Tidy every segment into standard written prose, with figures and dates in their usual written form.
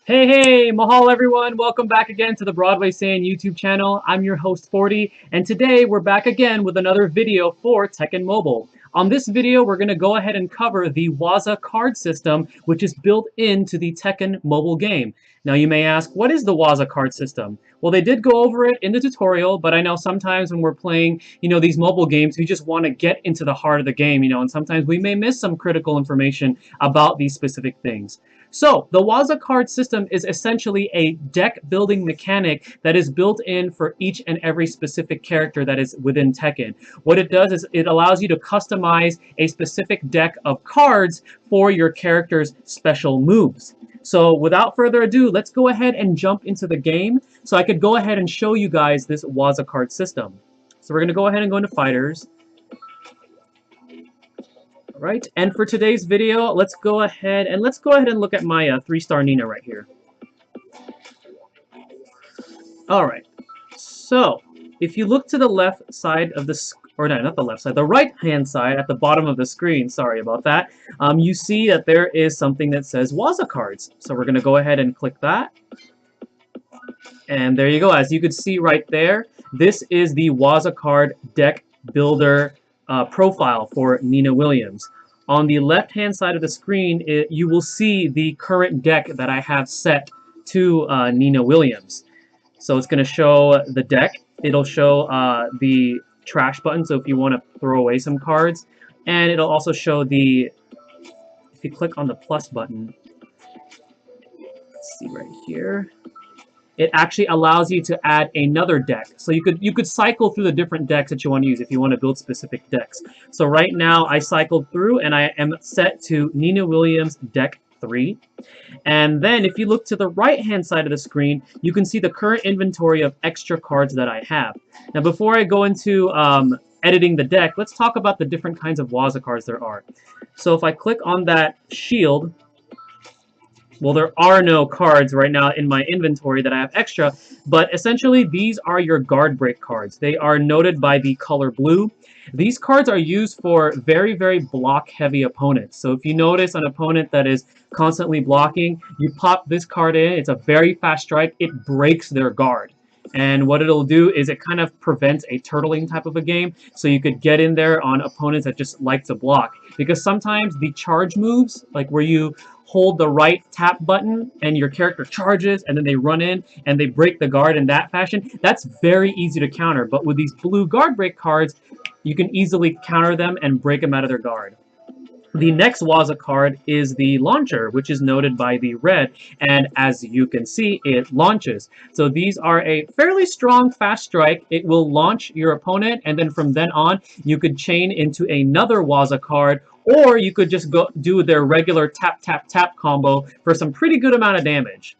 Hey, Mahal everyone! Welcome back again to the Broadway Saying YouTube channel. I'm your host 40, and today we're back again with another video for Tekken Mobile. On this video, we're going to go ahead and cover the Waza Card system, which is built into the Tekken Mobile game. Now you may ask, what is the Waza Card system? Well, they did go over it in the tutorial, but I know sometimes when we're playing, these mobile games, we just want to get into the heart of the game, and sometimes we may miss some critical information about these specific things. So, the Waza Card system is essentially a deck building mechanic that is built in for each and every specific character that is within Tekken. What it does is it allows you to customize a specific deck of cards for your character's special moves. So without further ado, let's go ahead and jump into the game so I could go ahead and show you guys this Waza Card system. So we're going to go ahead and go into Fighters. Right, and for today's video, let's go ahead and look at my 3-star Nina right here. Alright, so if you look to the left side of the or no, not the left side, the right-hand side at the bottom of the screen, sorry about that, you see that there is something that says Waza Cards. So we're going to go ahead and click that. And there you go, as you can see right there, this is the Waza Card deck builder profile for Nina Williams. On the left-hand side of the screen, you will see the current deck that I have set to Nina Williams. So it's going to show the deck. It'll show the trash button, so if you want to throw away some cards. And it'll also show the, if you click on the plus button, let's see right here, it actually allows you to add another deck. So you could cycle through the different decks that you want to use if you want to build specific decks. So right now I cycled through and I am set to Nina Williams deck 3. And then if you look to the right hand side of the screen, you can see the current inventory of extra cards that I have. Now before I go into editing the deck, let's talk about the different kinds of Waza cards there are. So if I click on that shield, well, there are no cards right now in my inventory that I have extra, but essentially these are your guard break cards. They are noted by the color blue. These cards are used for very, very block-heavy opponents. So if you notice an opponent that is constantly blocking, you pop this card in, it's a very fast strike, it breaks their guard. And what it'll do is it kind of prevents a turtling type of a game, so you could get in there on opponents that just like to block. Because sometimes the charge moves, like where you hold the right tap button and your character charges and then they run in and they break the guard in that fashion, that's very easy to counter. But with these blue guard break cards, you can easily counter them and break them out of their guard. The next Waza card is the launcher, which is noted by the red, and as you can see, it launches. So these are a fairly strong fast strike. It will launch your opponent, and then from then on, you could chain into another Waza card, or you could just go do their regular tap, tap, tap combo for some pretty good amount of damage.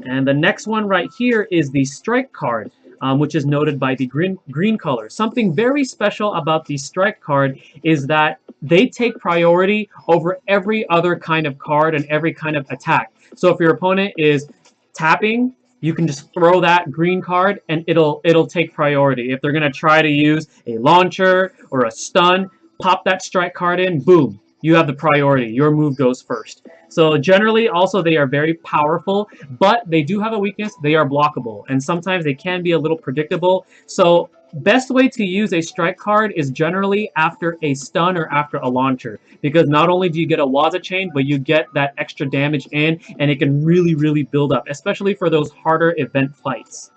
And the next one right here is the strike card, which is noted by the green color. Something very special about the strike card is that they take priority over every other kind of card and every kind of attack. So if your opponent is tapping, you can just throw that green card and it'll take priority. If they're going to try to use a launcher or a stun, pop that strike card in, boom, you have the priority. Your move goes first. So generally, also, they are very powerful, but they do have a weakness. They are blockable, and sometimes they can be a little predictable. So best way to use a strike card is generally after a stun or after a launcher, because not only do you get a Waza chain, but you get that extra damage in, and it can really, really build up, especially for those harder event fights.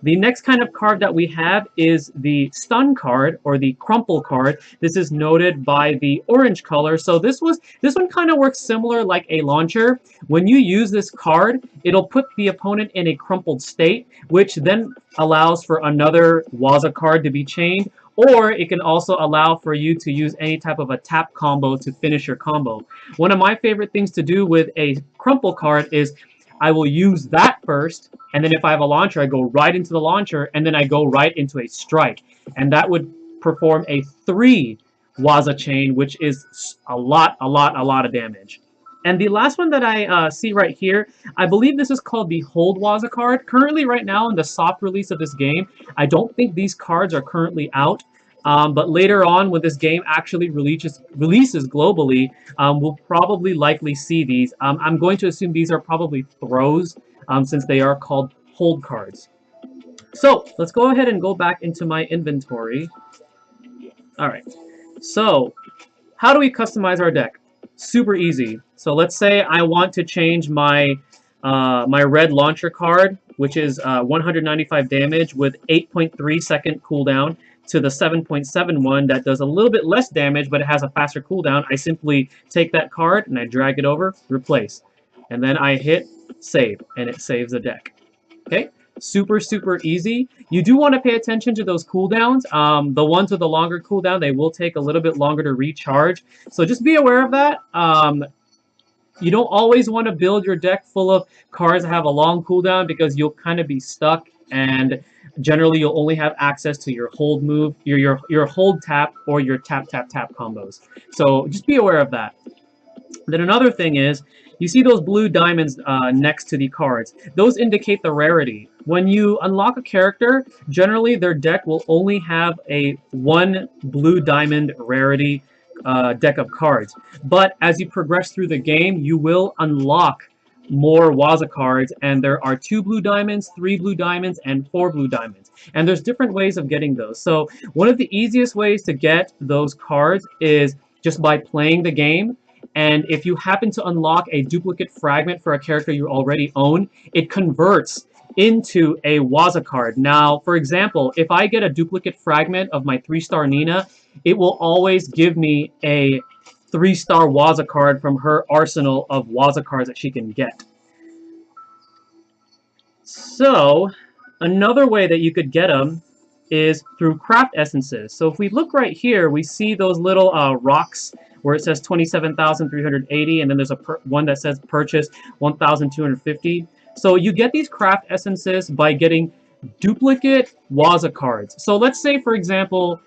The next kind of card that we have is the stun card or the crumple card. This is noted by the orange color. So this one kind of works similar like a launcher. When you use this card, it'll put the opponent in a crumpled state, which then allows for another Waza card to be chained, or it can also allow for you to use any type of a tap combo to finish your combo. One of my favorite things to do with a crumple card is I will use that first, and then if I have a launcher, I go right into the launcher, and then I go right into a strike. And that would perform a 3 Waza chain, which is a lot of damage. And the last one that I see right here, I believe this is called the Hold Waza card. Currently, right now, in the soft release of this game, I don't think these cards are currently out. But later on, when this game actually releases globally, we'll probably likely see these. I'm going to assume these are probably throws, since they are called hold cards. So let's go ahead and go back into my inventory. All right. So how do we customize our deck? Super easy. So let's say I want to change my my red launcher card, which is 195 damage with 8.3 second cooldown, to the 7.71 that does a little bit less damage, but it has a faster cooldown. I simply take that card and I drag it over, replace. And then I hit save, and it saves the deck. Okay? Super, super easy. You do want to pay attention to those cooldowns. The ones with the longer cooldown, they will take a little bit longer to recharge. So just be aware of that. You don't always want to build your deck full of cards that have a long cooldown, because you'll kind of be stuck, and generally you'll only have access to your hold move, your hold tap, or your tap tap tap combos. So just be aware of that. Then another thing is, you see those blue diamonds next to the cards. Those indicate the rarity. When you unlock a character, generally their deck will only have a 1 blue diamond rarity deck of cards. But as you progress through the game, you will unlock more Waza cards, and there are 2 blue diamonds, 3 blue diamonds, and 4 blue diamonds. And there's different ways of getting those. So one of the easiest ways to get those cards is just by playing the game. And if you happen to unlock a duplicate fragment for a character you already own, it converts into a Waza card. Now, for example, if I get a duplicate fragment of my 3-star Nina, it will always give me a 3-star Waza card from her arsenal of Waza cards that she can get. So, another way that you could get them is through craft essences. So if we look right here, we see those little rocks where it says 27,380, and then there's one that says purchase 1,250. So you get these craft essences by getting duplicate Waza cards. So let's say, for example,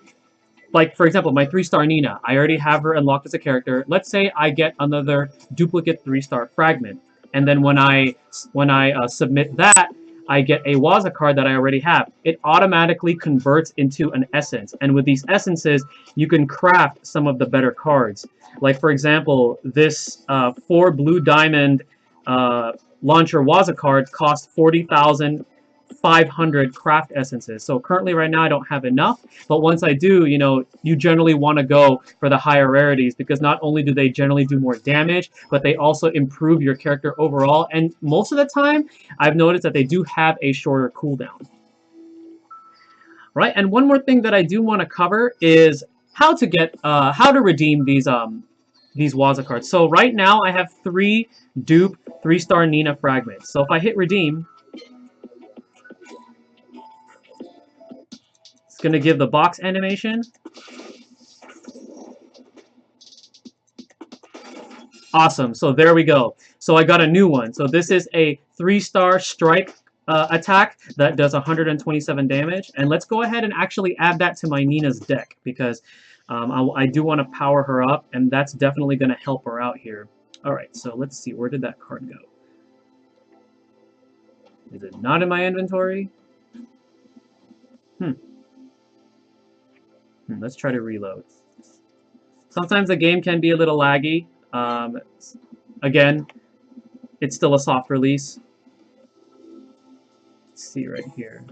my 3-star Nina, I already have her unlocked as a character. Let's say I get another duplicate 3-star fragment, and then when I submit that, I get a Waza card that I already have. It automatically converts into an essence, and with these essences, you can craft some of the better cards. Like, for example, this 4 blue diamond launcher Waza card costs 40,500 craft essences. So currently, right now, I don't have enough. But once I do, you generally want to go for the higher rarities, because not only do they generally do more damage, but they also improve your character overall. And most of the time, I've noticed that they do have a shorter cooldown. Right, and one more thing that I do want to cover is how to redeem these Waza cards. So right now, I have 3 Dupe 3-star Nina fragments. So if I hit redeem, it's going to give the box animation. Awesome. So there we go. So I got a new one. So this is a 3-star strike attack that does 127 damage. And let's go ahead and actually add that to my Nina's deck, because I do want to power her up, and that's definitely going to help her out here. All right. So let's see. Where did that card go? Is it not in my inventory? Let's try to reload. Sometimes the game can be a little laggy. Again, it's still a soft release. Let's see right here.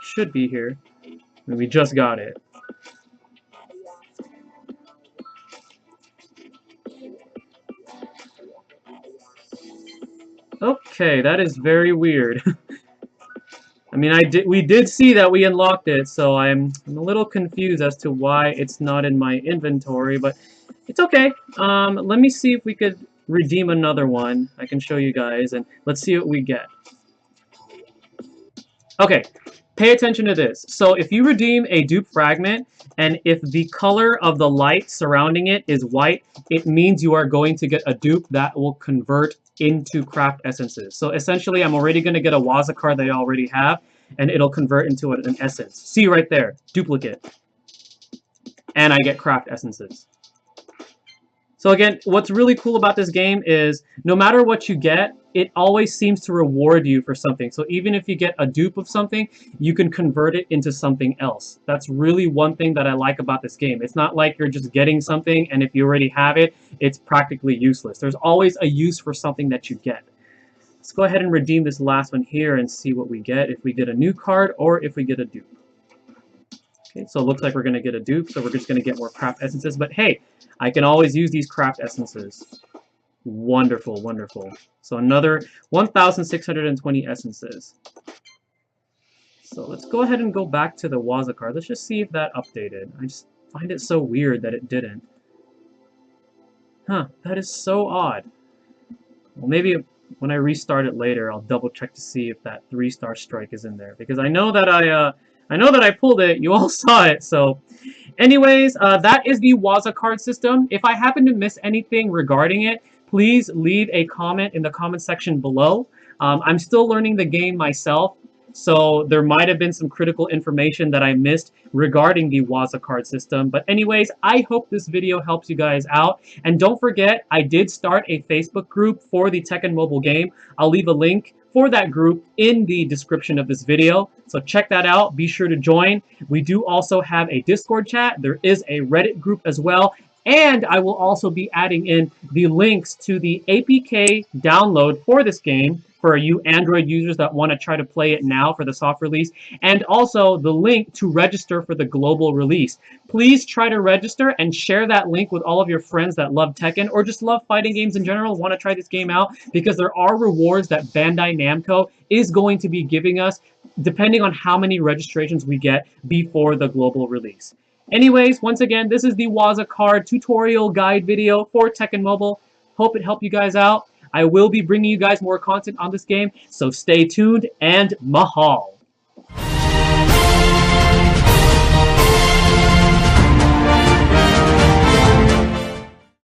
Should be here. And we just got it. Okay, that is very weird. I mean, we did see that we unlocked it, so I'm a little confused as to why it's not in my inventory, but it's okay. Let me see if we could redeem another one. I can show you guys, and let's see what we get. Okay, pay attention to this. So if you redeem a dupe fragment, and if the color of the light surrounding it is white, it means you are going to get a dupe that will convert into craft essences. So essentially, I'm already going to get a Waza card that I already have, and it'll convert into an essence. See right there, duplicate. And I get craft essences. So again, what's really cool about this game is no matter what you get, it always seems to reward you for something. So even if you get a dupe of something, you can convert it into something else. That's really one thing that I like about this game. It's not like you're just getting something and if you already have it, it's practically useless. There's always a use for something that you get. Let's go ahead and redeem this last one here and see what we get, if we get a new card or if we get a dupe. Okay, so it looks like we're going to get a dupe, so we're just going to get more craft essences. But hey, I can always use these craft essences. Wonderful, wonderful. So another 1,620 essences. So let's go ahead and go back to the Waza card. Let's just see if that updated. I just find it so weird that it didn't. Huh, that is so odd. Well, maybe when I restart it later, I'll double check to see if that 3-star strike is in there. Because I know that I pulled it. You all saw it. So anyways, that is the Waza card system. If I happen to miss anything regarding it, please leave a comment in the comment section below. I'm still learning the game myself, so there might have been some critical information that I missed regarding the Waza card system. But anyways, I hope this video helps you guys out. And don't forget, I did start a Facebook group for the Tekken Mobile game. I'll leave a link for that group in the description of this video. So check that out. Be sure to join. We do also have a Discord chat. There is a Reddit group as well. And I will also be adding in the links to the APK download for this game for you Android users that want to try to play it now for the soft release, and also the link to register for the global release. Please try to register and share that link with all of your friends that love Tekken or just love fighting games in general, want to try this game out, because there are rewards that Bandai Namco is going to be giving us depending on how many registrations we get before the global release. Anyways, once again, this is the Waza card tutorial guide video for Tekken Mobile. Hope it helped you guys out. I will be bringing you guys more content on this game, so stay tuned and mahal.